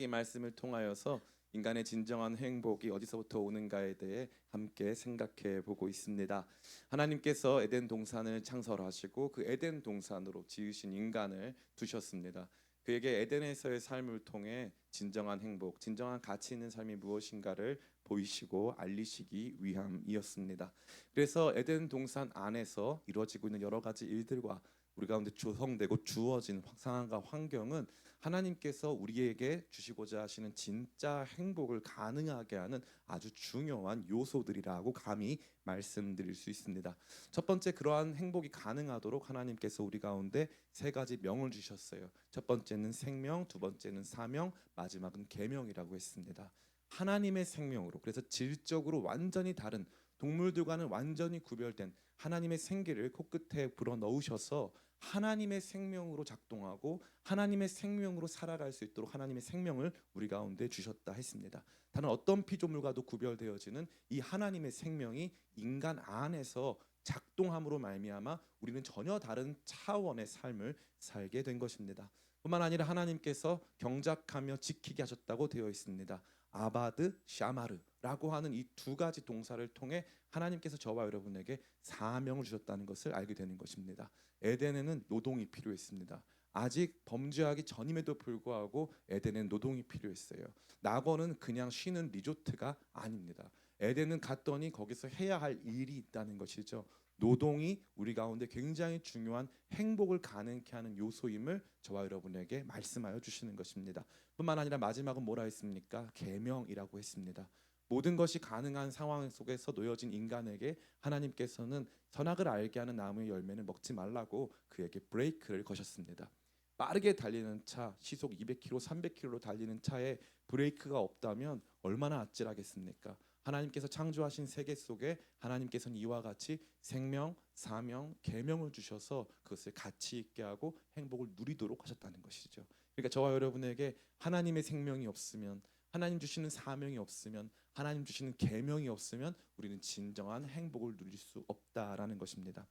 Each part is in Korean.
이 말씀을 통하여서 인간의 진정한 행복이 어디서부터 오는가에 대해 함께 생각해 보고 있습니다. 하나님께서 에덴 동산을 창설하시고 그 에덴 동산으로 지으신 인간을 두셨습니다. 그에게 에덴에서의 삶을 통해 진정한 행복, 진정한 가치 있는 삶이 무엇인가를 보이시고 알리시기 위함이었습니다. 그래서 에덴 동산 안에서 이루어지고 있는 여러 가지 일들과 우리 가운데 조성되고 주어진 상황과 환경은 하나님께서 우리에게 주시고자 하시는 진짜 행복을 가능하게 하는 아주 중요한 요소들이라고 감히 말씀드릴 수 있습니다. 첫 번째, 그러한 행복이 가능하도록 하나님께서 우리 가운데 세 가지 명을 주셨어요. 첫 번째는 생명, 두 번째는 사명, 마지막은 계명이라고 했습니다. 하나님의 생명으로, 그래서 질적으로 완전히 다른, 동물들과는 완전히 구별된 하나님의 생기를 코끝에 불어 넣으셔서 하나님의 생명으로 작동하고 하나님의 생명으로 살아갈 수 있도록 하나님의 생명을 우리 가운데 주셨다 했습니다. 다른 어떤 피조물과도 구별되어지는 이 하나님의 생명이 인간 안에서 작동함으로 말미암아 우리는 전혀 다른 차원의 삶을 살게 된 것입니다. 뿐만 아니라 하나님께서 경작하며 지키게 하셨다고 되어 있습니다. 아바드, 샤마르라고 하는 이 두 가지 동사를 통해 하나님께서 저와 여러분에게 사명을 주셨다는 것을 알게 되는 것입니다. 에덴에는 노동이 필요했습니다. 아직 범죄하기 전임에도 불구하고 에덴엔 노동이 필요했어요. 낙원은 그냥 쉬는 리조트가 아닙니다. 에덴은 갔더니 거기서 해야 할 일이 있다는 것이죠. 노동이 우리 가운데 굉장히 중요한 행복을 가능케 하는 요소임을 저와 여러분에게 말씀하여 주시는 것입니다. 뿐만 아니라 마지막은 뭐라 했습니까? 계명이라고 했습니다. 모든 것이 가능한 상황 속에서 놓여진 인간에게 하나님께서는 선악을 알게 하는 나무의 열매는 먹지 말라고 그에게 브레이크를 거셨습니다. 빠르게 달리는 차, 시속 200km, 300km로 달리는 차에 브레이크가 없다면 얼마나 아찔하겠습니까? 하나님께서 창조하신 세계 속에 하나님께서는 이와 같이 생명, 사명, 계명을 주셔서 그것을 가치 있게 하고 행복을 누리도록 하셨다는 것이죠. 그러니까 저와 여러분에게 하나님의 생명이 없으면, 하나님 주시는 사명이 없으면, 하나님 주시는 계명이 없으면 우리는 진정한 행복을 누릴 수 없다라는 것입니다.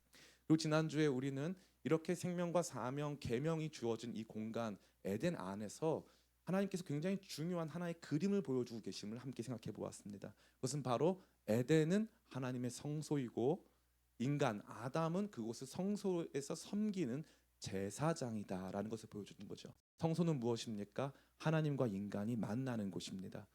그리고 지난주에 우리는 이렇게 생명과 사명, 계명이 주어진 이 공간 에덴 안에서 하나님께서 굉장히 중요한 하나의 그림을 보여주고 계심을 함께 생각해 보았습니다. 그것은 바로 에덴은 하나님의 성소이고 인간 아담은 그곳을 성소에서 섬기는 제사장이다라는 것을 보여주는 거죠. 성소는 무엇입니까? 하나님과 인간이 만나는 곳입니다.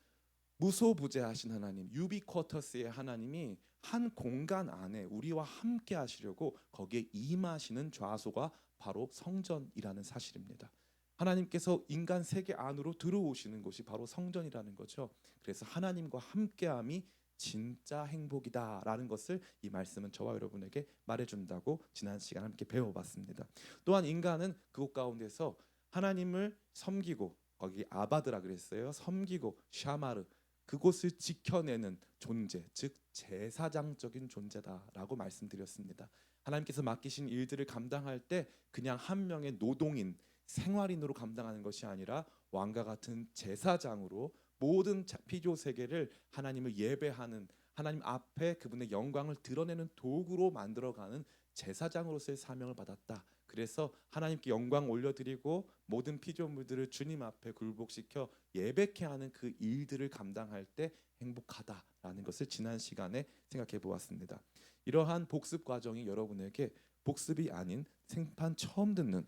무소부재하신 하나님, 유비쿼터스의 하나님이 한 공간 안에 우리와 함께 하시려고 거기에 임하시는 좌소가 바로 성전이라는 사실입니다. 하나님께서 인간 세계 안으로 들어오시는 곳이 바로 성전이라는 거죠. 그래서 하나님과 함께함이 진짜 행복이다라는 것을 이 말씀은 저와 여러분에게 말해준다고 지난 시간 함께 배워봤습니다. 또한 인간은 그곳 가운데서 하나님을 섬기고, 거기 아바드라 그랬어요. 섬기고 샤마르, 그곳을 지켜내는 존재, 즉 제사장적인 존재다라고 말씀드렸습니다. 하나님께서 맡기신 일들을 감당할 때 그냥 한 명의 노동인, 생활인으로 감당하는 것이 아니라 왕과 같은 제사장으로 모든 피조 세계를 하나님을 예배하는, 하나님 앞에 그분의 영광을 드러내는 도구로 만들어가는 제사장으로서의 사명을 받았다. 그래서 하나님께 영광 올려드리고 모든 피조물들을 주님 앞에 굴복시켜 예배케 하는 그 일들을 감당할 때 행복하다라는 것을 지난 시간에 생각해 보았습니다. 이러한 복습 과정이 여러분에게 복습이 아닌 생판 처음 듣는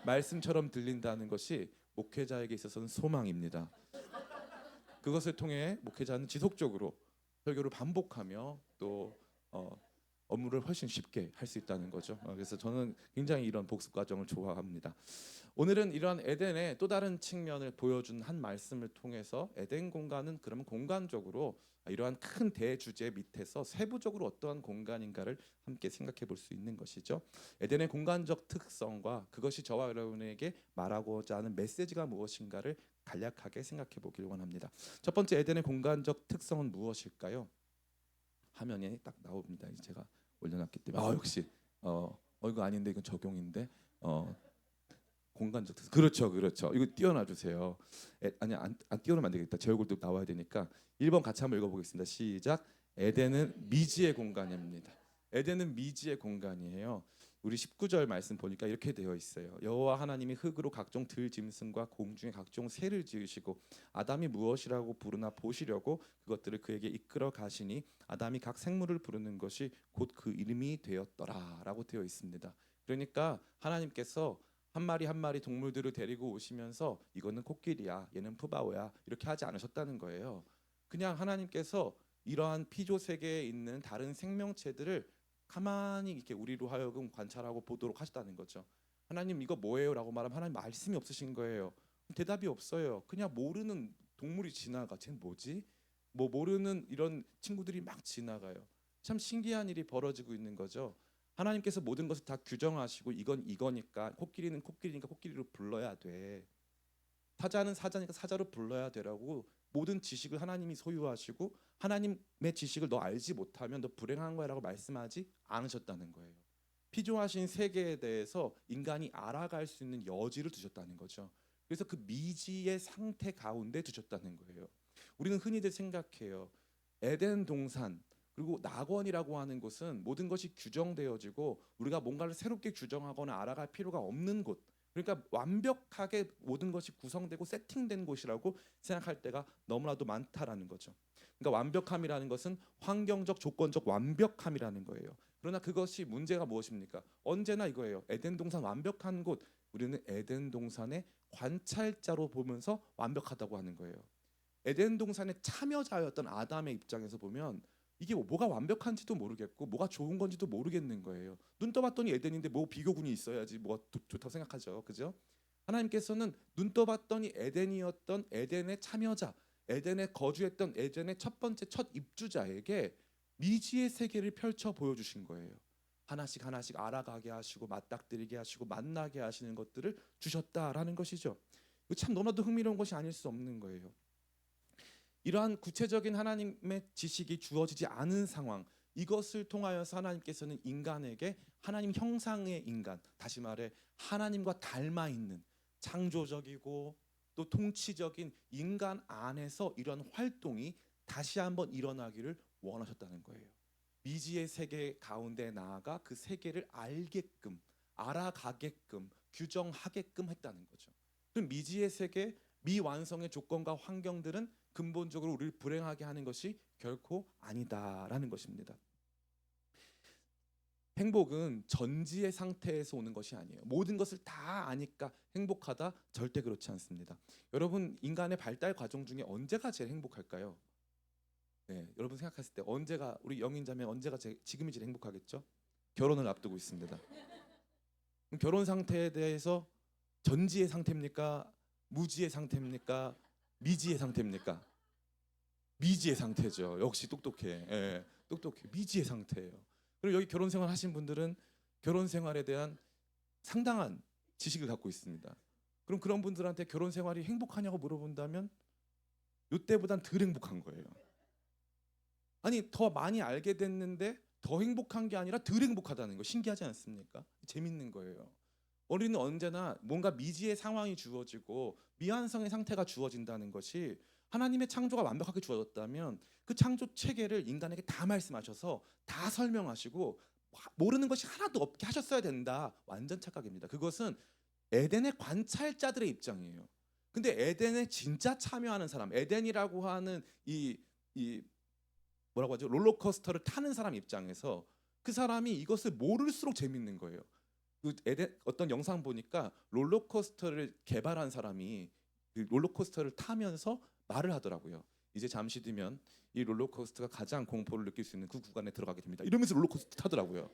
말씀처럼 들린다는 것이 목회자에게 있어서는 소망입니다. 그것을 통해 목회자는 지속적으로 설교를 반복하며 또 업무를 훨씬 쉽게 할 수 있다는 거죠. 그래서 저는 굉장히 이런 복습 과정을 좋아합니다. 오늘은 이러한 에덴의 또 다른 측면을 보여준 한 말씀을 통해서 에덴 공간은 그러면 공간적으로 이러한 큰 대주제 밑에서 세부적으로 어떠한 공간인가를 함께 생각해 볼 수 있는 것이죠. 에덴의 공간적 특성과 그것이 저와 여러분에게 말하고자 하는 메시지가 무엇인가를 간략하게 생각해 보길 원합니다. 첫 번째, 에덴의 공간적 특성은 무엇일까요? 화면에 딱 나옵니다. 제가 올려놨기 때문에 역시 이거 아닌데 이건 적용인데 공간적 특성, 그렇죠, 그렇죠. 이거 띄워놔 주세요. 아니 안 띄워놓으면 안 되겠다. 제 얼굴도 나와야 되니까 1번 같이 한번 읽어보겠습니다. 시작. 에덴은 미지의 공간입니다. 에덴은 미지의 공간이에요. 우리 19절 말씀 보니까 이렇게 되어 있어요. 여호와 하나님이 흙으로 각종 들짐승과 공중의 각종 새를 지으시고 아담이 무엇이라고 부르나 보시려고 그것들을 그에게 이끌어 가시니 아담이 각 생물을 부르는 것이 곧 그 이름이 되었더라라고 되어 있습니다. 그러니까 하나님께서 한 마리 한 마리 동물들을 데리고 오시면서 이거는 코끼리야, 얘는 푸바오야 이렇게 하지 않으셨다는 거예요. 그냥 하나님께서 이러한 피조 세계에 있는 다른 생명체들을 가만히 이렇게 우리로 하여금 관찰하고 보도록 하셨다는 거죠. 하나님 이거 뭐예요?라고 말하면 하나님 말씀이 없으신 거예요. 대답이 없어요. 그냥 모르는 동물이 지나가. 쟤는 뭐지? 뭐 모르는 이런 친구들이 막 지나가요. 참 신기한 일이 벌어지고 있는 거죠. 하나님께서 모든 것을 다 규정하시고 이건 이거니까 코끼리는 코끼리니까 코끼리로 불러야 돼. 사자는 사자니까 사자로 불러야 되라고 모든 지식을 하나님이 소유하시고 하나님의 지식을 너 알지 못하면 너 불행한 거야라고 말씀하지 않으셨다는 거예요. 피조하신 세계에 대해서 인간이 알아갈 수 있는 여지를 두셨다는 거죠. 그래서 그 미지의 상태 가운데 두셨다는 거예요. 우리는 흔히들 생각해요. 에덴 동산 그리고 낙원이라고 하는 곳은 모든 것이 규정되어지고 우리가 뭔가를 새롭게 규정하거나 알아갈 필요가 없는 곳. 그러니까 완벽하게 모든 것이 구성되고 세팅된 곳이라고 생각할 때가 너무나도 많다라는 거죠. 그러니까 완벽함이라는 것은 환경적 조건적 완벽함이라는 거예요. 그러나 그것이 문제가 무엇입니까? 언제나 이거예요. 에덴 동산 완벽한 곳, 우리는 에덴 동산의 관찰자로 보면서 완벽하다고 하는 거예요. 에덴 동산의 참여자였던 아담의 입장에서 보면 이게 뭐가 완벽한지도 모르겠고 뭐가 좋은 건지도 모르겠는 거예요. 눈 떠봤더니 에덴인데 뭐 비교군이 있어야지 뭐가 좋다고 생각하죠. 그죠? 하나님께서는 눈 떠봤더니 에덴이었던 에덴의 참여자, 에덴에 거주했던 에덴의 첫 번째 첫 입주자에게 미지의 세계를 펼쳐 보여주신 거예요. 하나씩 하나씩 알아가게 하시고 맞닥뜨리게 하시고 만나게 하시는 것들을 주셨다라는 것이죠. 이거 참 너무나도 흥미로운 것이 아닐 수 없는 거예요. 이러한 구체적인 하나님의 지식이 주어지지 않은 상황, 이것을 통하여서 하나님께서는 인간에게 하나님 형상의 인간, 다시 말해 하나님과 닮아 있는 창조적이고 또 통치적인 인간 안에서 이런 활동이 다시 한번 일어나기를 원하셨다는 거예요. 미지의 세계 가운데 나아가 그 세계를 알게끔, 알아가게끔, 규정하게끔 했다는 거죠. 그럼 미지의 세계, 미완성의 조건과 환경들은 근본적으로 우리를 불행하게 하는 것이 결코 아니다라는 것입니다. 행복은 전지의 상태에서 오는 것이 아니에요. 모든 것을 다 아니까 행복하다? 절대 그렇지 않습니다. 여러분 인간의 발달 과정 중에 언제가 제일 행복할까요? 네, 여러분 생각했을 때 언제가 우리 영인자면 언제가 지금이 제일 행복하겠죠? 결혼을 앞두고 있습니다. 그럼 결혼 상태에 대해서 전지의 상태입니까? 무지의 상태입니까? 미지의 상태입니까? 미지의 상태죠. 역시 똑똑해. 예, 똑똑해. 미지의 상태예요. 그리고 여기 결혼 생활 하신 분들은 결혼 생활에 대한 상당한 지식을 갖고 있습니다. 그럼 그런 분들한테 결혼 생활이 행복하냐고 물어본다면 이때보단 덜 행복한 거예요. 아니 더 많이 알게 됐는데 더 행복한 게 아니라 덜 행복하다는 거 신기하지 않습니까? 재밌는 거예요. 우리는 언제나 뭔가 미지의 상황이 주어지고 미완성의 상태가 주어진다는 것이 하나님의 창조가 완벽하게 주어졌다면 그 창조 체계를 인간에게 다 말씀하셔서 다 설명하시고 모르는 것이 하나도 없게 하셨어야 된다. 완전 착각입니다. 그것은 에덴의 관찰자들의 입장이에요. 근데 에덴에 진짜 참여하는 사람, 에덴이라고 하는 이 뭐라고 하죠? 롤러코스터를 타는 사람 입장에서 그 사람이 이것을 모를수록 재밌는 거예요. 그 어떤 영상 보니까 롤러코스터를 개발한 사람이 그 롤러코스터를 타면서 말을 하더라고요. 이제 잠시 뒤면 이 롤러코스터가 가장 공포를 느낄 수 있는 그 구간에 들어가게 됩니다. 이러면서 롤러코스터 타더라고요.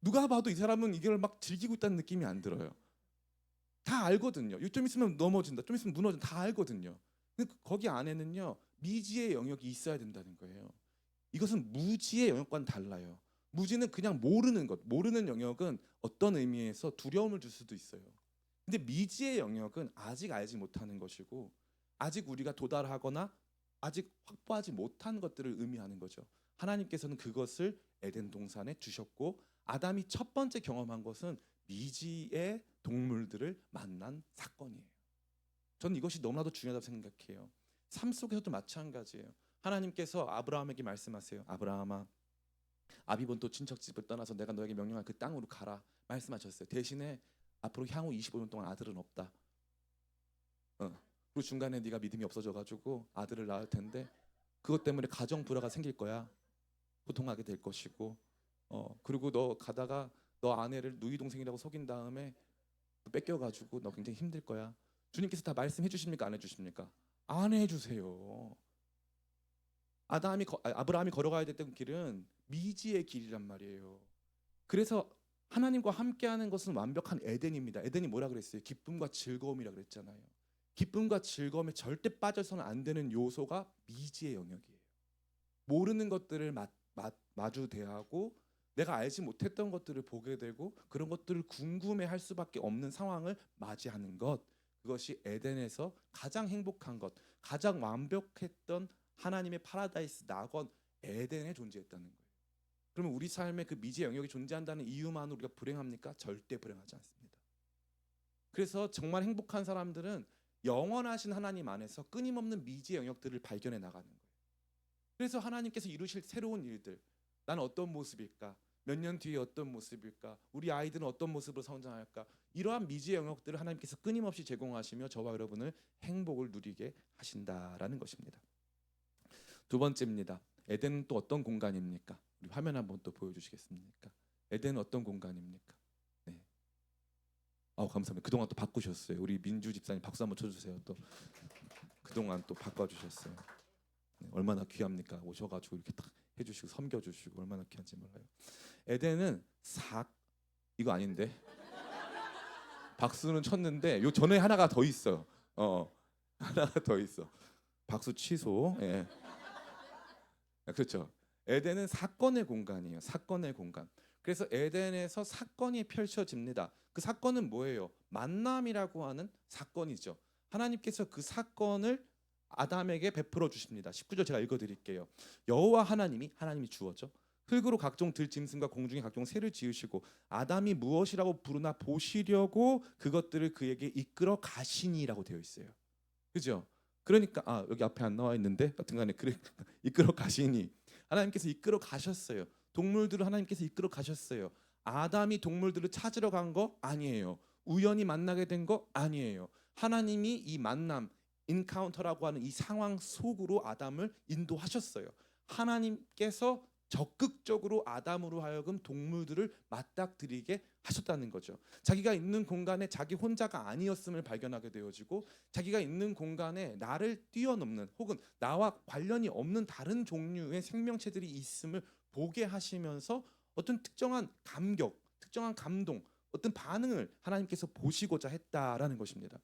누가 봐도 이 사람은 이걸 막 즐기고 있다는 느낌이 안 들어요. 다 알거든요. 좀 있으면 넘어진다. 좀 있으면 무너진다. 다 알거든요. 근데 거기 안에는요. 미지의 영역이 있어야 된다는 거예요. 이것은 무지의 영역과는 달라요. 무지는 그냥 모르는 것, 모르는 영역은 어떤 의미에서 두려움을 줄 수도 있어요. 근데 미지의 영역은 아직 알지 못하는 것이고 아직 우리가 도달하거나 아직 확보하지 못한 것들을 의미하는 거죠. 하나님께서는 그것을 에덴 동산에 주셨고 아담이 첫 번째 경험한 것은 미지의 동물들을 만난 사건이에요. 저는 이것이 너무나도 중요하다고 생각해요. 삶 속에서도 마찬가지예요. 하나님께서 아브라함에게 말씀하세요. 아브라함아, 아비본토 친척집을 떠나서 내가 너에게 명령한 그 땅으로 가라 말씀하셨어요. 대신에 앞으로 향후 25년 동안 아들은 없다. 그리고 중간에 네가 믿음이 없어져가지고 아들을 낳을 텐데 그것 때문에 가정 불화가 생길 거야. 고통하게 될 것이고, 그리고 너 가다가 너 아내를 누이 동생이라고 속인 다음에 뺏겨가지고 너 굉장히 힘들 거야. 주님께서 다 말씀해 주십니까? 안 해주십니까? 안 해주세요. 아브라함이 걸어가야 됐던 길은 미지의 길이란 말이에요. 그래서 하나님과 함께하는 것은 완벽한 에덴입니다. 에덴이 뭐라 그랬어요? 기쁨과 즐거움이라 그랬잖아요. 기쁨과 즐거움에 절대 빠져서는 안 되는 요소가 미지의 영역이에요. 모르는 것들을 마주 대하고 내가 알지 못했던 것들을 보게 되고 그런 것들을 궁금해할 수밖에 없는 상황을 맞이하는 것, 그것이 에덴에서 가장 행복한 것, 가장 완벽했던 하나님의 파라다이스 낙원 에덴에 존재했다는 거예요. 그러면 우리 삶에 그 미지의 영역이 존재한다는 이유만으로 우리가 불행합니까? 절대 불행하지 않습니다. 그래서 정말 행복한 사람들은 영원하신 하나님 안에서 끊임없는 미지의 영역들을 발견해 나가는 거예요. 그래서 하나님께서 이루실 새로운 일들, 나는 어떤 모습일까? 몇 년 뒤에 어떤 모습일까? 우리 아이들은 어떤 모습으로 성장할까? 이러한 미지의 영역들을 하나님께서 끊임없이 제공하시며 저와 여러분을 행복을 누리게 하신다라는 것입니다. 두 번째입니다. 에덴은 또 어떤 공간입니까? 우리 화면 한번 또 보여주시겠습니까? 에덴은 어떤 공간입니까? 네. 감사합니다. 그동안 또 바꾸셨어요. 우리 민주 집사님 박수 한번 쳐주세요. 또 그동안 또 바꿔주셨어요. 네, 얼마나 귀합니까? 오셔가지고 이렇게 딱 해주시고 섬겨주시고 얼마나 귀한지 몰라요. 에덴은 이거 아닌데 박수는 쳤는데 요 전에 하나가 더 있어요. 하나가 더 있어. 박수 취소. 예. 그렇죠. 에덴은 사건의 공간이에요. 사건의 공간. 그래서 에덴에서 사건이 펼쳐집니다. 그 사건은 뭐예요? 만남이라고 하는 사건이죠. 하나님께서 그 사건을 아담에게 베풀어 주십니다. 19절 제가 읽어드릴게요. 여호와 하나님이 주어죠. 흙으로 각종 들짐승과 공중의 각종 새를 지으시고 아담이 무엇이라고 부르나 보시려고 그것들을 그에게 이끌어 가시니라고 되어 있어요. 그죠? 그러니까 여기 앞에 안 나와 있는데 여튼간에 그래 이끌어 가시니 하나님께서 이끌어 가셨어요. 동물들을 하나님께서 이끌어 가셨어요. 아담이 동물들을 찾으러 간 거 아니에요. 우연히 만나게 된 거 아니에요. 하나님이 이 만남 인카운터라고 하는 이 상황 속으로 아담을 인도하셨어요. 하나님께서 적극적으로 아담으로 하여금 동물들을 맞닥뜨리게 하셨다는 거죠. 자기가 있는 공간에 자기 혼자가 아니었음을 발견하게 되어지고 자기가 있는 공간에 나를 뛰어넘는 혹은 나와 관련이 없는 다른 종류의 생명체들이 있음을 보게 하시면서 어떤 특정한 감격, 특정한 감동, 어떤 반응을 하나님께서 보시고자 했다라는 것입니다.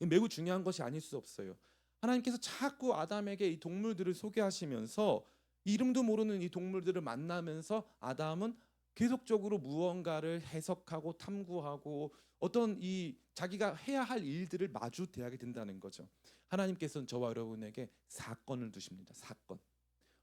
매우 중요한 것이 아닐 수 없어요. 하나님께서 자꾸 아담에게 이 동물들을 소개하시면서 이름도 모르는 이 동물들을 만나면서 아담은 계속적으로 무언가를 해석하고 탐구하고 어떤 이 자기가 해야 할 일들을 마주 대하게 된다는 거죠. 하나님께서는 저와 여러분에게 사건을 두십니다. 사건.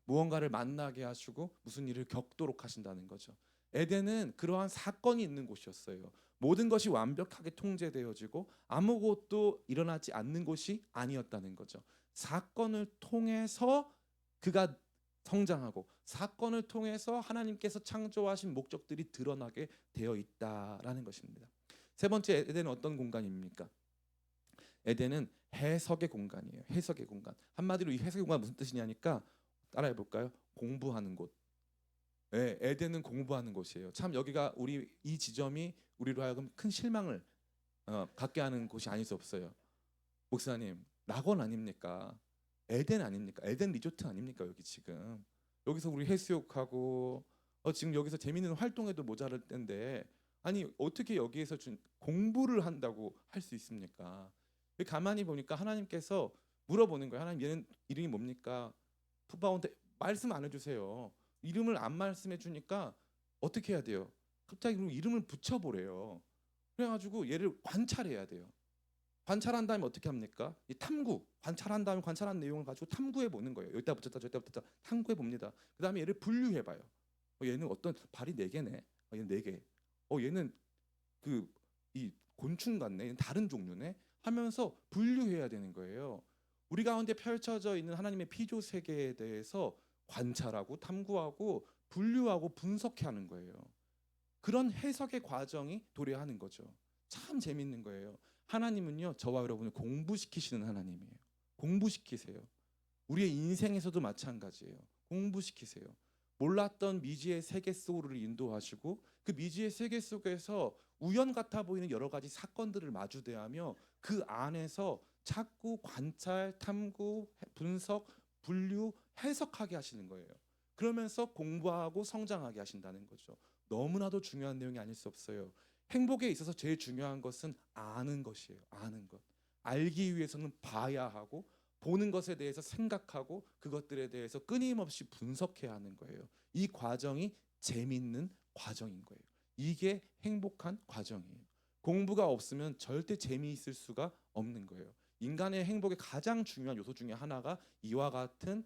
무언가를 만나게 하시고 무슨 일을 겪도록 하신다는 거죠. 에덴은 그러한 사건이 있는 곳이었어요. 모든 것이 완벽하게 통제되어지고 아무것도 일어나지 않는 곳이 아니었다는 거죠. 사건을 통해서 그가 성장하고 사건을 통해서 하나님께서 창조하신 목적들이 드러나게 되어 있다라는 것입니다. 세 번째 에덴은 어떤 공간입니까? 에덴은 해석의 공간이에요. 해석의 공간. 한마디로 이 해석의 공간 무슨 뜻이냐니까 따라해 볼까요? 공부하는 곳. 네, 에덴은 공부하는 곳이에요. 참 여기가 우리 이 지점이 우리로 하여금 큰 실망을 갖게 하는 곳이 아닐 수 없어요. 목사님, 낙원 아닙니까? 에덴 아닙니까? 에덴 리조트 아닙니까? 여기 지금 여기서 우리 해수욕하고 지금 여기서 재밌는 활동에도 모자랄 텐데 아니 어떻게 여기에서 공부를 한다고 할 수 있습니까? 가만히 보니까 하나님께서 물어보는 거예요. 하나님 얘는 이름이 뭡니까? 푸바온테 말씀 안 해주세요. 이름을 안 말씀해 주니까 어떻게 해야 돼요? 갑자기 이름을 붙여보래요. 그래가지고 얘를 관찰해야 돼요. 관찰한 다음에 어떻게 합니까? 이 탐구, 관찰한 다음에 관찰한 내용을 가지고 탐구해 보는 거예요. 여기다 붙였다 저기다 붙였다 탐구해 봅니다. 그 다음에 얘를 분류해 봐요. 얘는 어떤 발이 4개네. 얘는 4개. 얘는 이 곤충 같네. 얘는 다른 종류네. 하면서 분류해야 되는 거예요. 우리 가운데 펼쳐져 있는 하나님의 피조 세계에 대해서 관찰하고 탐구하고 분류하고 분석해 하는 거예요. 그런 해석의 과정이 도래하는 거죠. 참 재밌는 거예요. 하나님은요, 저와 여러분을 공부시키시는 하나님이에요. 공부시키세요. 우리의 인생에서도 마찬가지예요. 공부시키세요. 몰랐던 미지의 세계 속으로 인도하시고 그 미지의 세계 속에서 우연 같아 보이는 여러 가지 사건들을 마주대하며 그 안에서 자꾸 관찰, 탐구, 분석, 분류, 해석하게 하시는 거예요. 그러면서 공부하고 성장하게 하신다는 거죠. 너무나도 중요한 내용이 아닐 수 없어요. 행복에 있어서 제일 중요한 것은 아는 것이에요. 아는 것. 알기 위해서는 봐야 하고 보는 것에 대해서 생각하고 그것들에 대해서 끊임없이 분석해야 하는 거예요. 이 과정이 재밌는 과정인 거예요. 이게 행복한 과정이에요. 공부가 없으면 절대 재미있을 수가 없는 거예요. 인간의 행복의 가장 중요한 요소 중에 하나가 이와 같은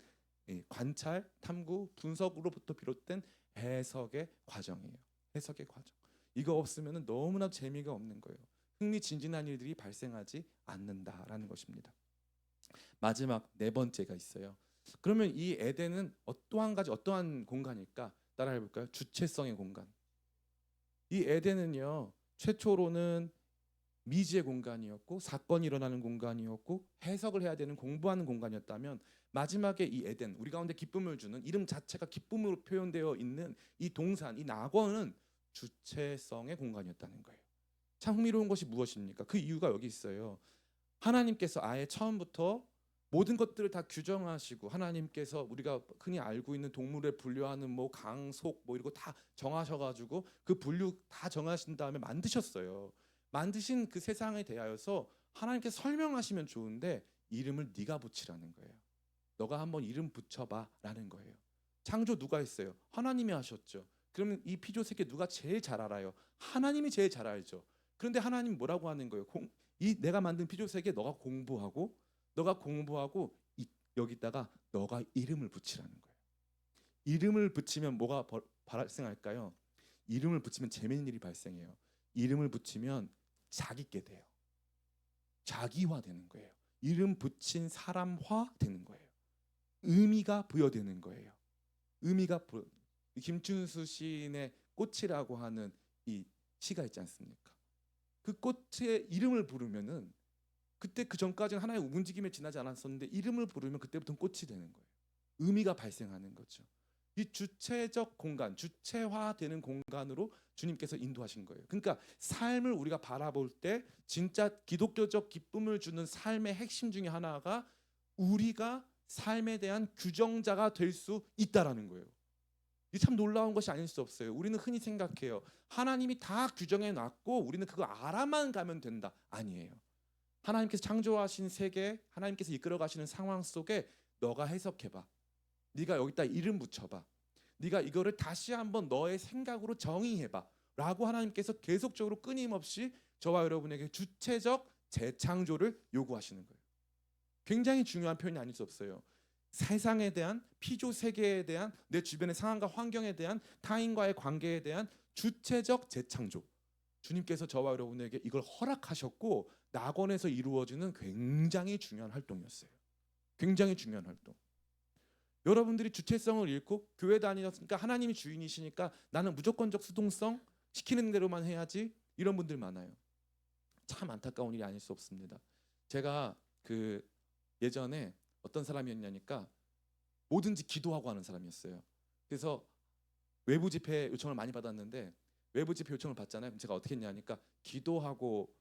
관찰, 탐구, 분석으로부터 비롯된 해석의 과정이에요. 해석의 과정. 이거 없으면 너무나 재미가 없는 거예요. 흥미진진한 일들이 발생하지 않는다라는 것입니다. 마지막 네 번째가 있어요. 그러면 이 에덴은 어떠한 공간일까? 따라해 볼까요? 주체성의 공간. 이 에덴은요, 최초로는 미지의 공간이었고 사건이 일어나는 공간이었고 해석을 해야 되는 공부하는 공간이었다면 마지막에 이 에덴, 우리 가운데 기쁨을 주는 이름 자체가 기쁨으로 표현되어 있는 이 동산, 이 낙원은 주체성의 공간이었다는 거예요. 참 흥미로운 것이 무엇입니까? 그 이유가 여기 있어요. 하나님께서 아예 처음부터 모든 것들을 다 규정하시고 하나님께서 우리가 흔히 알고 있는 동물에 분류하는 뭐 강, 속 뭐 이런 거 다 정하셔가지고 그 분류 다 정하신 다음에 만드셨어요. 만드신 그 세상에 대하여서 하나님께서 설명하시면 좋은데 이름을 네가 붙이라는 거예요. 너가 한번 이름 붙여봐라는 거예요. 창조 누가 했어요? 하나님이 하셨죠. 그러면 이 피조세계 누가 제일 잘 알아요? 하나님이 제일 잘 알죠. 그런데 하나님 뭐라고 하는 거예요? 이 내가 만든 피조세계 너가 공부하고 여기다가 너가 이름을 붙이라는 거예요. 이름을 붙이면 뭐가 발생할까요? 이름을 붙이면 재미있는 일이 발생해요. 이름을 붙이면 자기께 돼요. 자기화 되는 거예요. 이름 붙인 사람화 되는 거예요. 의미가 부여되는 거예요. 김춘수 시인의 꽃이라고 하는 이 시가 있지 않습니까? 그 꽃의 이름을 부르면은 그때 그 전까지는 하나의 움직임에 지나지 않았었는데 이름을 부르면 그때부터는 꽃이 되는 거예요. 의미가 발생하는 거죠. 이 주체적 공간, 주체화되는 공간으로 주님께서 인도하신 거예요. 그러니까 삶을 우리가 바라볼 때 진짜 기독교적 기쁨을 주는 삶의 핵심 중에 하나가 우리가 삶에 대한 규정자가 될 수 있다라는 거예요. 이 참 놀라운 것이 아닐 수 없어요. 우리는 흔히 생각해요. 하나님이 다 규정해 놨고 우리는 그거 알아만 가면 된다. 아니에요. 하나님께서 창조하신 세계, 하나님께서 이끌어 가시는 상황 속에 너가 해석해봐. 네가 여기다 이름 붙여봐. 네가 이거를 다시 한번 너의 생각으로 정의해봐. 라고 하나님께서 계속적으로 끊임없이 저와 여러분에게 주체적 재창조를 요구하시는 거예요. 굉장히 중요한 표현이 아닐 수 없어요. 세상에 대한, 피조 세계에 대한, 내 주변의 상황과 환경에 대한, 타인과의 관계에 대한 주체적 재창조. 주님께서 저와 여러분에게 이걸 허락하셨고 낙원에서 이루어지는 굉장히 중요한 활동이었어요. 굉장히 중요한 활동. 여러분들이 주체성을 잃고 교회 다니셨으니까 하나님이 주인이시니까 나는 무조건적 수동성 시키는 대로만 해야지 이런 분들 많아요. 참 안타까운 일이 아닐 수 없습니다. 제가 예전에 어떤 사람이었냐니까 뭐든지 기도하고 하는 사람이었어요. 그래서 외부 집회 요청을 많이 받았는데 외부 집회 요청을 받잖아요. 그럼 제가 어떻게 했냐니까 기도하고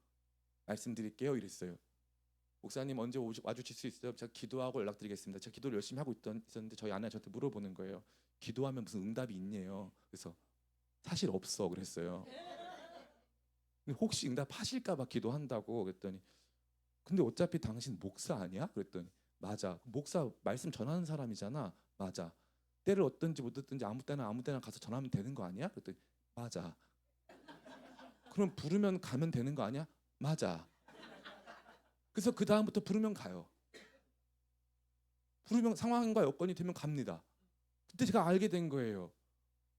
말씀드릴게요 이랬어요. 목사님 언제 와주실 수 있어요? 제가 기도하고 연락드리겠습니다. 제가 기도를 열심히 하고 있었는데 저희 아내가 저한테 물어보는 거예요. 기도하면 무슨 응답이 있네요. 그래서 사실 없어 그랬어요. 근데 혹시 응답하실까 봐 기도한다고 그랬더니 근데 어차피 당신 목사 아니야? 그랬더니 맞아. 목사 말씀 전하는 사람이잖아. 맞아. 때를 얻든지 못 얻든지 아무 때나 가서 전하면 되는 거 아니야? 그랬더니 맞아. 그럼 부르면 가면 되는 거 아니야? 맞아. 그래서 그 다음부터 부르면 가요. 부르면 상황과 여건이 되면 갑니다. 그때 제가 알게 된 거예요.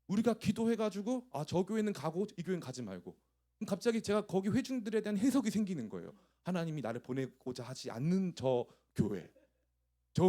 우리가 기도해가지고 저 교회는 가고 이 교회는 가지 말고 그럼 갑자기 제가 거기 회중들에 대한 해석이 생기는 거예요. 하나님이 나를 보내고자 하지 않는 저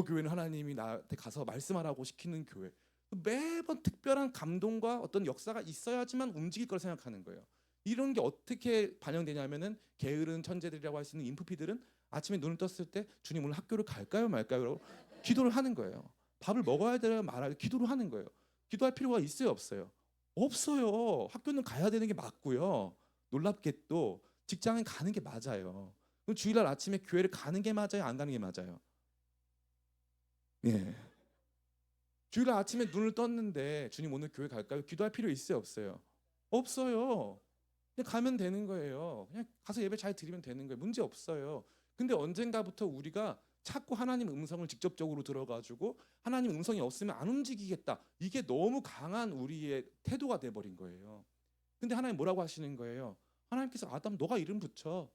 교회는 하나님이 나한테 가서 말씀하라고 시키는 교회. 매번 특별한 감동과 어떤 역사가 있어야지만 움직일 걸 생각하는 거예요. 이런 게 어떻게 반영되냐면은 게으른 천재들이라고 할 수 있는 인프피들은 아침에 눈을 떴을 때 주님 오늘 학교를 갈까요 말까요? 기도를 하는 거예요. 밥을 먹어야 되나 말아야 기도를 하는 거예요. 기도할 필요가 있어요 없어요? 없어요. 학교는 가야 되는 게 맞고요. 놀랍게도 직장에 가는 게 맞아요. 그럼 주일날 아침에 교회를 가는 게 맞아요? 안 가는 게 맞아요? 예. 주일날 아침에 눈을 떴는데 주님 오늘 교회 갈까요? 기도할 필요 있어요 없어요? 없어요. 그냥 가면 되는 거예요. 그냥 가서 예배 잘 드리면 되는 거예요. 문제 없어요. 근데 언젠가부터 우리가 자꾸 하나님 음성을 직접적으로 들어가지고 하나님 음성이 없으면 안 움직이겠다. 이게 너무 강한 우리의 태도가 돼버린 거예요. 근데 하나님 뭐라고 하시는 거예요? 하나님께서 아담 너가 이름 붙여.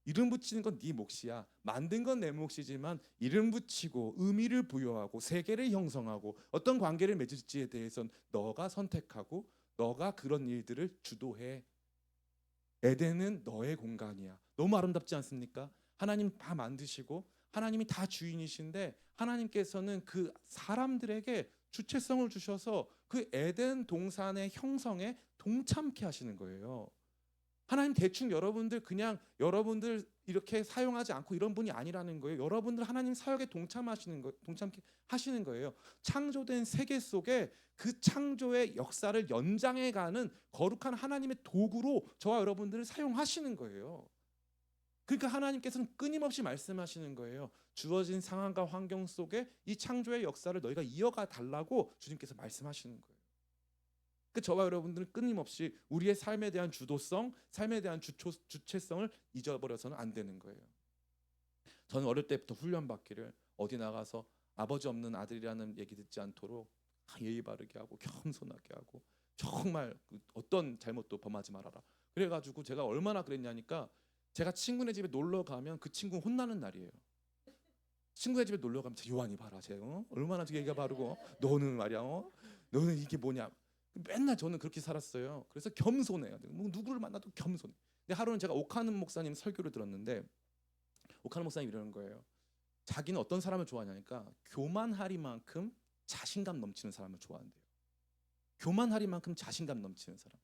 이름 붙이는 건 네 몫이야. 만든 건 내 몫이지만 이름 붙이고 의미를 부여하고 세계를 형성하고 어떤 관계를 맺을지에 대해서는 너가 선택하고 너가 그런 일들을 주도해. 에덴은 너의 공간이야. 너무 아름답지 않습니까? 하나님 다 만드시고 하나님이 다 주인이신데 하나님께서는 그 사람들에게 주체성을 주셔서 그 에덴 동산의 형성에 동참케 하시는 거예요. 하나님 대충 여러분들 그냥 여러분들 이렇게 사용하지 않고 이런 분이 아니라는 거예요. 여러분들 하나님 사역에 동참하시는 거, 동참케 하시는 거예요. 창조된 세계 속에 그 창조의 역사를 연장해가는 거룩한 하나님의 도구로 저와 여러분들을 사용하시는 거예요. 그러니까 하나님께서는 끊임없이 말씀하시는 거예요. 주어진 상황과 환경 속에 이 창조의 역사를 너희가 이어가 달라고 주님께서 말씀하시는 거예요. 그 저와 여러분들은 끊임없이 우리의 삶에 대한 주도성, 삶에 대한 주체성을 잊어버려서는 안 되는 거예요. 저는 어릴 때부터 훈련받기를 어디 나가서 아버지 없는 아들이라는 얘기 듣지 않도록 예의 바르게 하고 겸손하게 하고 정말 어떤 잘못도 범하지 말아라. 그래가지고 제가 얼마나 그랬냐니까 제가 친구네 집에 놀러 가면 그 친구 혼나는 날이에요. 친구네 집에 놀러 가면 요한이 봐라, 쟤 얼마나 얘기가 바르고 너는 말이야, 너는 이게 뭐냐. 맨날 저는 그렇게 살았어요. 그래서 겸손해야 돼요. 뭐 누구를 만나도 겸손해. 근데 하루는 제가 오카는 목사님 설교를 들었는데 오카는 목사님 이러는 거예요. 자기는 어떤 사람을 좋아하냐니까 교만하리만큼 자신감 넘치는 사람을 좋아한대요. 교만하리만큼 자신감 넘치는 사람,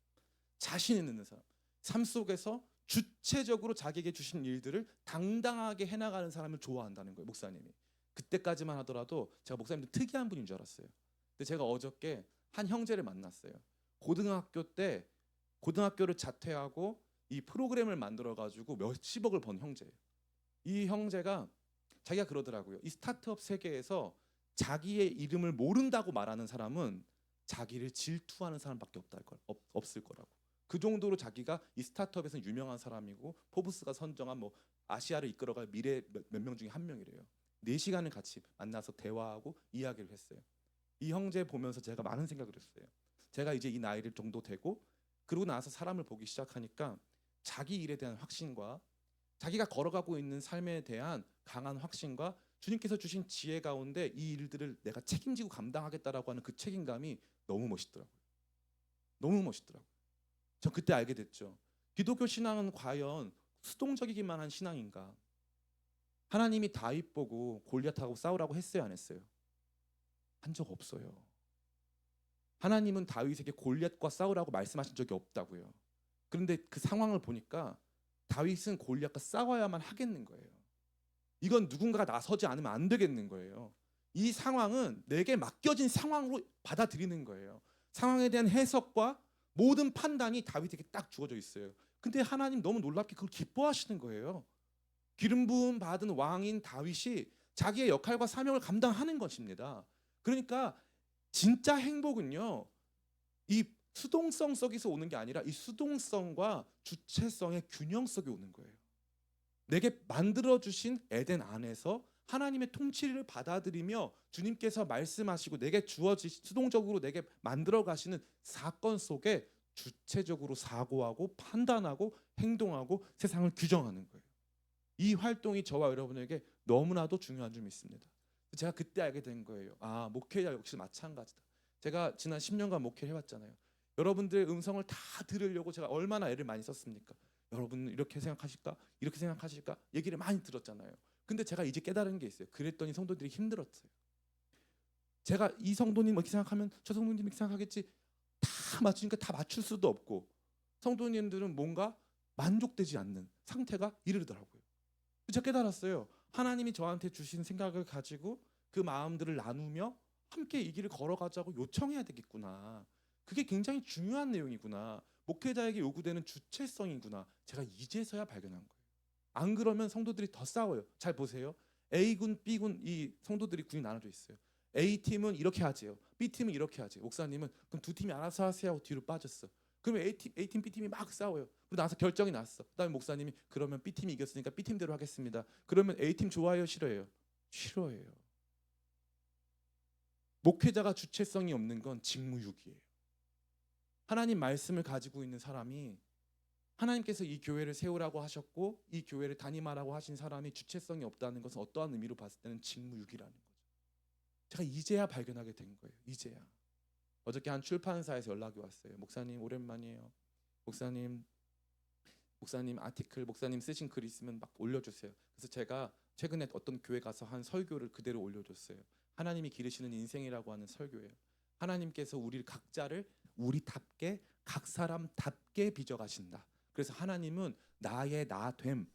자신 있는 사람, 삶 속에서 주체적으로 자기에게 주신 일들을 당당하게 해나가는 사람을 좋아한다는 거예요. 목사님이. 그때까지만 하더라도 제가 목사님도 특이한 분인 줄 알았어요. 근데 제가 어저께 한 형제를 만났어요. 고등학교 때 고등학교를 자퇴하고 이 프로그램을 만들어 가지고 몇십억을 번 형제예요. 이 형제가 자기가 그러더라고요. 이 스타트업 세계에서 자기의 이름을 모른다고 말하는 사람은 자기를 질투하는 사람밖에 없을 거라고. 그 정도로 자기가 이 스타트업에서 유명한 사람이고 포브스가 선정한 뭐 아시아를 이끌어갈 미래 몇 명 중에 한 명이래요. 4시간을 같이 만나서 대화하고 이야기를 했어요. 이 형제 보면서 제가 많은 생각을 했어요. 제가 이제 이 나이를 정도 되고 그러고 나서 사람을 보기 시작하니까 자기 일에 대한 확신과 자기가 걸어가고 있는 삶에 대한 강한 확신과 주님께서 주신 지혜 가운데 이 일들을 내가 책임지고 감당하겠다라고 하는 그 책임감이 너무 멋있더라고요. 너무 멋있더라고요. 저 그때 알게 됐죠. 기독교 신앙은 과연 수동적이기만 한 신앙인가? 하나님이 다윗 보고 골리앗하고 싸우라고 했어요, 안 했어요? 한 적 없어요. 하나님은 다윗에게 골리앗과 싸우라고 말씀하신 적이 없다고요. 그런데 그 상황을 보니까 다윗은 골리앗과 싸워야만 하겠는 거예요. 이건 누군가가 나서지 않으면 안 되겠는 거예요. 이 상황은 내게 맡겨진 상황으로 받아들이는 거예요. 상황에 대한 해석과 모든 판단이 다윗에게 딱 주어져 있어요. 근데 하나님 너무 놀랍게 그걸 기뻐하시는 거예요. 기름 부음 받은 왕인 다윗이 자기의 역할과 사명을 감당하는 것입니다. 그러니까 진짜 행복은요, 이 수동성 속에서 오는 게 아니라 이 수동성과 주체성의 균형 속에 오는 거예요. 내게 만들어 주신 에덴 안에서 하나님의 통치를 받아들이며 주님께서 말씀하시고 내게 주어지 수동적으로 내게 만들어 가시는 사건 속에 주체적으로 사고하고 판단하고 행동하고 세상을 규정하는 거예요. 이 활동이 저와 여러분에게 너무나도 중요한 줄 믿습니다. 제가 그때 알게 된 거예요. 아, 목회자 역시 마찬가지다. 제가 지난 10년간 목회를 해왔잖아요. 여러분들의 음성을 다 들으려고 제가 얼마나 애를 많이 썼습니까? 여러분 이렇게 생각하실까? 이렇게 생각하실까? 얘기를 많이 들었잖아요. 근데 제가 이제 깨달은 게 있어요. 그랬더니 성도들이 힘들었어요. 제가 이 성도님 이렇게 생각하면 저 성도님 이렇게 생각하겠지. 다 맞추니까 다 맞출 수도 없고 성도님들은 뭔가 만족되지 않는 상태가 이르더라고요. 제가 깨달았어요. 하나님이 저한테 주신 생각을 가지고 그 마음들을 나누며 함께 이 길을 걸어가자고 요청해야 되겠구나. 그게 굉장히 중요한 내용이구나. 목회자에게 요구되는 주체성이구나. 제가 이제서야 발견한 거예요. 안 그러면 성도들이 더 싸워요. 잘 보세요. A군, B군 이 성도들이 군이 나눠져 있어요. A팀은 이렇게 하지요. B팀은 이렇게 하지요. 목사님은 그럼 두 팀이 알아서 하세요 하고 뒤로 빠졌어. 그러면 A팀, B팀이 막 싸워요. 그리고 나서 결정이 났어. 그다음에 목사님이 그러면 B팀이 이겼으니까 B팀대로 하겠습니다. 그러면 A팀 좋아해요, 싫어해요? 싫어해요. 목회자가 주체성이 없는 건 직무유기예요. 하나님 말씀을 가지고 있는 사람이 하나님께서 이 교회를 세우라고 하셨고 이 교회를 담임하라고 하신 사람이 주체성이 없다는 것은 어떠한 의미로 봤을 때는 직무유기라는 거죠. 제가 이제야 발견하게 된 거예요. 이제야. 어저께 한 출판사에서 연락이 왔어요. 목사님 오랜만이에요. 목사님 아티클 목사님 쓰신 글 있으면 막 올려주세요. 그래서 제가 최근에 어떤 교회 가서 한 설교를 그대로 올려줬어요. 하나님이 기르시는 인생이라고 하는 설교예요. 하나님께서 우리 각자를 우리답게 각 사람답게 빚어가신다. 그래서 하나님은 나의 나됨,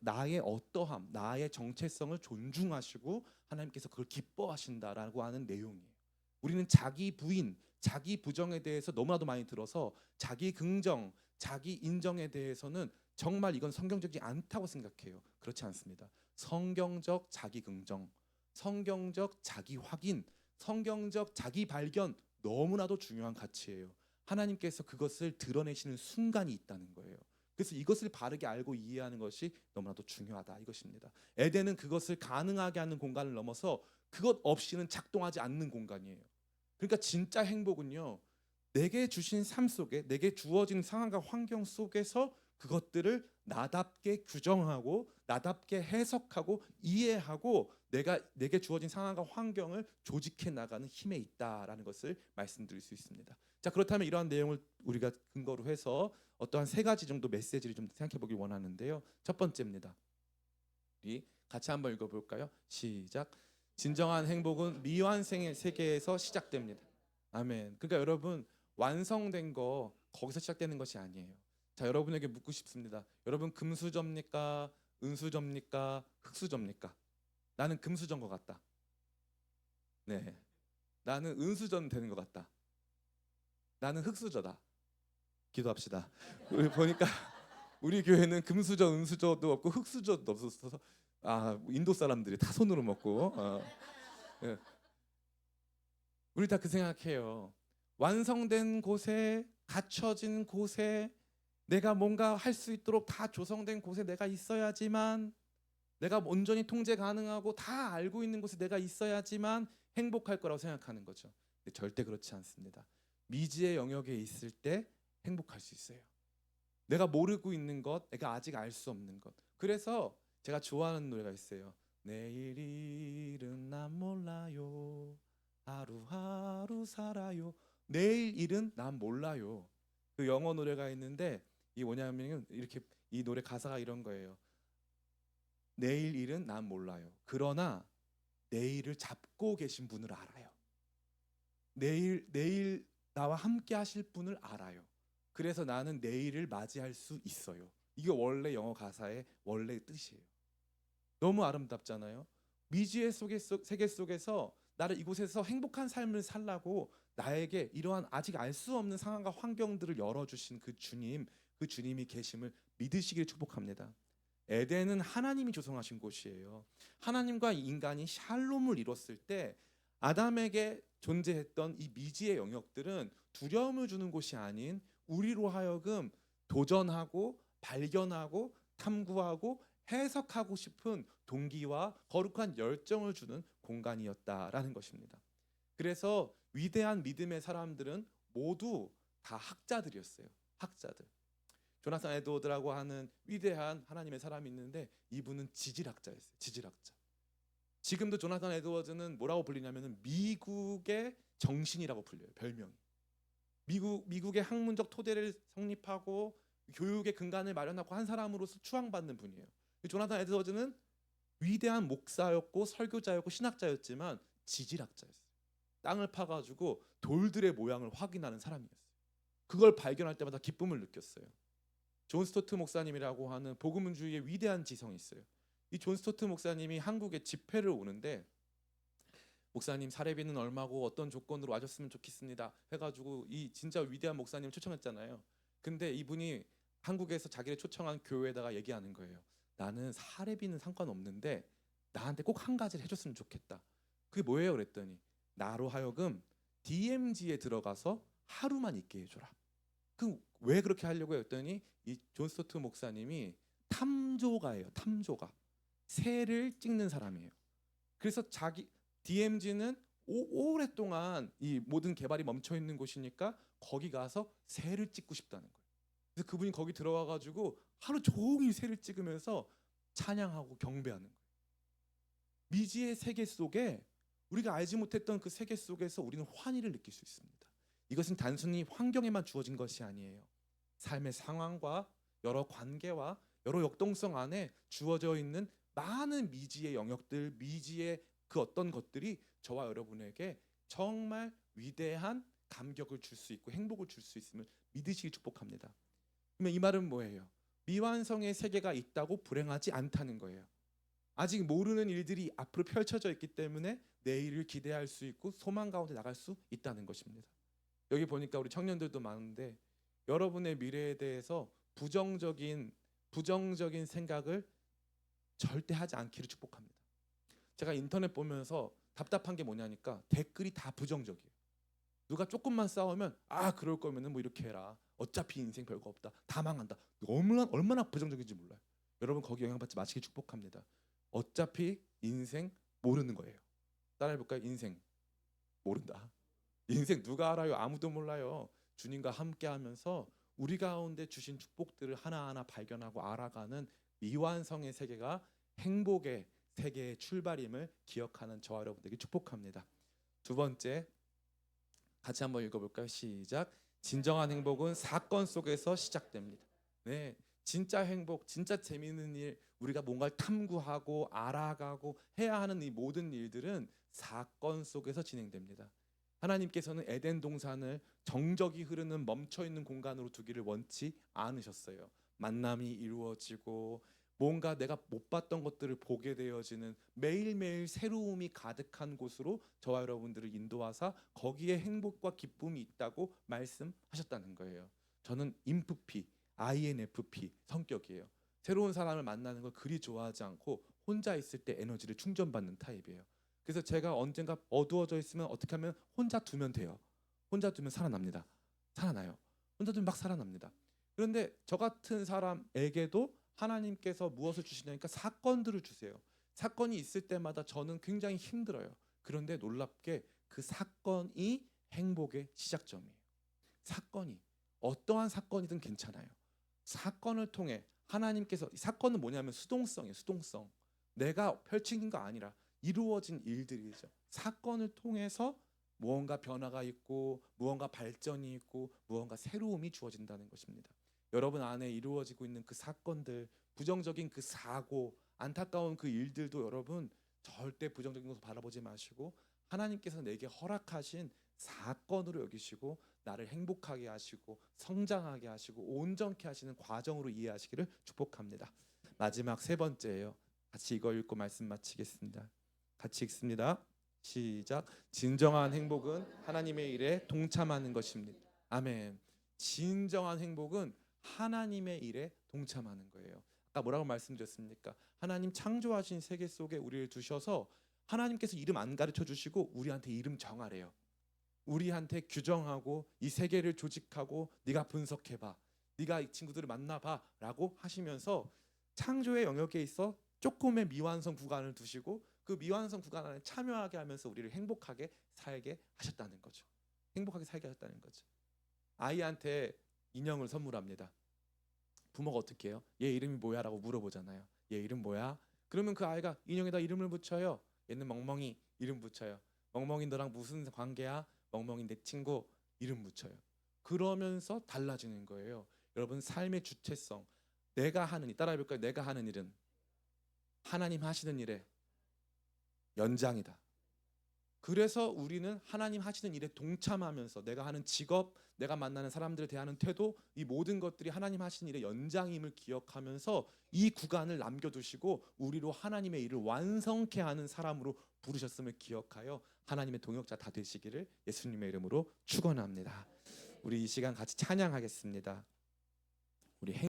나의 어떠함, 나의 정체성을 존중하시고 하나님께서 그걸 기뻐하신다라고 하는 내용이에요. 우리는 자기 부인, 자기 부정에 대해서 너무나도 많이 들어서 자기 긍정, 자기 인정에 대해서는 정말 이건 성경적이지 않다고 생각해요. 그렇지 않습니다. 성경적 자기 긍정, 성경적 자기 확인, 성경적 자기 발견 너무나도 중요한 가치예요. 하나님께서 그것을 드러내시는 순간이 있다는 거예요. 그래서 이것을 바르게 알고 이해하는 것이 너무나도 중요하다 이것입니다. 에덴은 그것을 가능하게 하는 공간을 넘어서 그것 없이는 작동하지 않는 공간이에요. 그러니까 진짜 행복은요. 내게 주신 삶 속에 내게 주어진 상황과 환경 속에서 그것들을 나답게 규정하고 나답게 해석하고 이해하고 내게 주어진 상황과 환경을 조직해 나가는 힘에 있다라는 것을 말씀드릴 수 있습니다. 자, 그렇다면 이러한 내용을 우리가 근거로 해서 어떠한 세 가지 정도 메시지를 좀 생각해 보길 원하는데요. 첫 번째입니다. 우리 같이 한번 읽어볼까요? 시작. 진정한 행복은 미완성의 세계에서 시작됩니다. 아멘. 그러니까 여러분 완성된 거 거기서 시작되는 것이 아니에요. 자, 여러분에게 묻고 싶습니다. 여러분 금수저입니까? 은수저입니까? 흙수저입니까? 나는 금수저인 것 같다. 네. 나는 은수저는 되는 것 같다. 나는 흙수저다. 기도합시다. 우리 보니까 우리 교회는 금수저, 은수저도 없고 흙수저도 없어서 인도 사람들이 다 손으로 먹고 예. 우리 다 그 생각해요. 완성된 곳에 갖춰진 곳에 내가 뭔가 할 수 있도록 다 조성된 곳에 내가 있어야지만 내가 온전히 통제 가능하고 다 알고 있는 곳에 내가 있어야지만 행복할 거라고 생각하는 거죠. 근데 절대 그렇지 않습니다. 미지의 영역에 있을 때 행복할 수 있어요. 내가 모르고 있는 것, 내가 아직 알 수 없는 것. 그래서 제가 좋아하는 노래가 있어요. 내일 일은 난 몰라요. 하루하루 살아요. 내일 일은 난 몰라요. 그 영어 노래가 있는데 이 뭐냐면 이렇게 이 노래 가사가 이런 거예요. 내일 일은 난 몰라요. 그러나 내일을 잡고 계신 분을 알아요. 내일 나와 함께 하실 분을 알아요. 그래서 나는 내일을 맞이할 수 있어요. 이게 원래 영어 가사의 원래 뜻이에요. 너무 아름답잖아요. 미지의 세계 속에서 나를 이곳에서 행복한 삶을 살라고 나에게 이러한 아직 알 수 없는 상황과 환경들을 열어주신 그 주님이 계심을 믿으시길 축복합니다. 에덴은 하나님이 조성하신 곳이에요. 하나님과 인간이 샬롬을 이뤘을 때 아담에게 존재했던 이 미지의 영역들은 두려움을 주는 곳이 아닌 우리로 하여금 도전하고 발견하고 탐구하고 해석하고 싶은 동기와 거룩한 열정을 주는 공간이었다라는 것입니다. 그래서 위대한 믿음의 사람들은 모두 다 학자들이었어요. 학자들. 조나산 에드워드라고 하는 위대한 하나님의 사람이 있는데 이분은 지질학자였어요. 지질학자. 지금도 조나산 에드워드는 뭐라고 불리냐면은 미국의 정신이라고 불려요. 별명이. 미국의 학문적 토대를 성립하고 교육의 근간을 마련하고 한 사람으로서 추앙받는 분이에요. 조나산 에드워드는 위대한 목사였고 설교자였고 신학자였지만 지질학자였어요. 땅을 파가지고 돌들의 모양을 확인하는 사람이었어요. 그걸 발견할 때마다 기쁨을 느꼈어요. 존 스토트 목사님이라고 하는 복음주의의 위대한 지성이 있어요. 이 존 스토트 목사님이 한국에 집회를 오는데, 목사님 사례비는 얼마고 어떤 조건으로 와줬으면 좋겠습니다 해가지고 이 진짜 위대한 목사님을 초청했잖아요. 근데 이분이 한국에서 자기를 초청한 교회에다가 얘기하는 거예요. 나는 사례비는 상관없는데 나한테 꼭 한 가지를 해줬으면 좋겠다. 그게 뭐예요? 그랬더니 나로 하여금 DMZ에 들어가서 하루만 있게 해줘라. 그 왜 그렇게 하려고 했더니 이 존 스토트 목사님이 탐조가예요. 탐조가. 새를 찍는 사람이에요. 그래서 자기 DMZ는 오랫동안 이 모든 개발이 멈춰 있는 곳이니까 거기 가서 새를 찍고 싶다는 거예요. 그래서 그분이 거기 들어와 가지고 하루 종일 새를 찍으면서 찬양하고 경배하는 거예요. 미지의 세계 속에 우리가 알지 못했던 그 세계 속에서 우리는 환희를 느낄 수 있습니다. 이것은 단순히 환경에만 주어진 것이 아니에요. 삶의 상황과 여러 관계와 여러 역동성 안에 주어져 있는 많은 미지의 영역들, 미지의 그 어떤 것들이 저와 여러분에게 정말 위대한 감격을 줄 수 있고 행복을 줄 수 있음을 믿으시기 축복합니다. 그러면 이 말은 뭐예요? 미완성의 세계가 있다고 불행하지 않다는 거예요. 아직 모르는 일들이 앞으로 펼쳐져 있기 때문에 내일을 기대할 수 있고 소망 가운데 나갈 수 있다는 것입니다. 여기 보니까 우리 청년들도 많은데 여러분의 미래에 대해서 부정적인 생각을 절대 하지 않기를 축복합니다. 제가 인터넷 보면서 답답한 게 뭐냐니까 댓글이 다 부정적이에요. 누가 조금만 싸우면 그럴 거면은 뭐 이렇게 해라. 어차피 인생 별거 없다. 다 망한다. 얼마나 부정적인지 몰라요. 여러분 거기 영향받지 마시길 축복합니다. 어차피 인생 모르는 거예요. 따라해볼까요? 인생 모른다. 인생 누가 알아요? 아무도 몰라요. 주님과 함께하면서 우리 가운데 주신 축복들을 하나하나 발견하고 알아가는 미완성의 세계가 행복의 세계의 출발임을 기억하는 저와 여러분들에게 축복합니다. 두 번째, 같이 한번 읽어볼까요? 시작. 진정한 행복은 사건 속에서 시작됩니다. 네, 진짜 행복, 진짜 재미있는 일, 우리가 뭔가를 탐구하고 알아가고 해야 하는 이 모든 일들은 사건 속에서 진행됩니다. 하나님께서는 에덴 동산을 정적이 흐르는 멈춰있는 공간으로 두기를 원치 않으셨어요. 만남이 이루어지고 뭔가 내가 못 봤던 것들을 보게 되어지는 매일매일 새로움이 가득한 곳으로 저와 여러분들을 인도하사 거기에 행복과 기쁨이 있다고 말씀하셨다는 거예요. 저는 인프피, INFP 성격이에요. 새로운 사람을 만나는 걸 그리 좋아하지 않고 혼자 있을 때 에너지를 충전받는 타입이에요. 그래서 제가 언젠가 어두워져 있으면 어떻게 하면 혼자 두면 돼요. 혼자 두면 살아납니다. 살아나요. 혼자 두면 막 살아납니다. 그런데 저 같은 사람에게도 하나님께서 무엇을 주시냐니까 사건들을 주세요. 사건이 있을 때마다 저는 굉장히 힘들어요. 그런데 놀랍게 그 사건이 행복의 시작점이에요. 사건이 어떠한 사건이든 괜찮아요. 사건을 통해 하나님께서, 사건은 뭐냐면 수동성이에요. 수동성. 내가 펼친 거 아니라 이루어진 일들이죠. 사건을 통해서 무언가 변화가 있고 무언가 발전이 있고 무언가 새로움이 주어진다는 것입니다. 여러분 안에 이루어지고 있는 그 사건들, 부정적인 그 사고, 안타까운 그 일들도 여러분 절대 부정적인 것을 바라보지 마시고 하나님께서 내게 허락하신 사건으로 여기시고 나를 행복하게 하시고 성장하게 하시고 온전케 하시는 과정으로 이해하시기를 축복합니다. 마지막 세 번째예요. 같이 이거 읽고 말씀 마치겠습니다. 같이 읽습니다. 시작. 진정한 행복은 하나님의 일에 동참하는 것입니다. 아멘. 진정한 행복은 하나님의 일에 동참하는 거예요. 아까 뭐라고 말씀드렸습니까? 하나님 창조하신 세계 속에 우리를 두셔서 하나님께서 이름 안 가르쳐 주시고 우리한테 이름 정하래요. 우리한테 규정하고 이 세계를 조직하고 네가 분석해봐, 네가 이 친구들을 만나봐 라고 하시면서 창조의 영역에 있어 조금의 미완성 구간을 두시고 그 미완성 구간 안에 참여하게 하면서 우리를 행복하게 살게 하셨다는 거죠. 행복하게 살게 하셨다는 거죠. 아이한테 인형을 선물합니다. 부모가 어떻게 해요? 얘 이름이 뭐야? 라고 물어보잖아요. 얘 이름 뭐야? 그러면 그 아이가 인형에다 이름을 붙여요. 얘는 멍멍이 이름 붙여요. 멍멍이 너랑 무슨 관계야? 멍멍이 내 친구 이름 붙여요. 그러면서 달라지는 거예요. 여러분 삶의 주체성, 내가 하는 일, 따라해볼까요? 내가 하는 일은 하나님 하시는 일의 연장이다. 그래서 우리는 하나님 하시는 일에 동참하면서 내가 하는 직업, 내가 만나는 사람들에 대한 태도, 이 모든 것들이 하나님 하시는 일의 연장임을 기억하면서 이 구간을 남겨두시고 우리로 하나님의 일을 완성케 하는 사람으로 부르셨음을 기억하여 하나님의 동역자 다 되시기를 예수님의 이름으로 축원합니다. 우리 이 시간 같이 찬양하겠습니다. 우리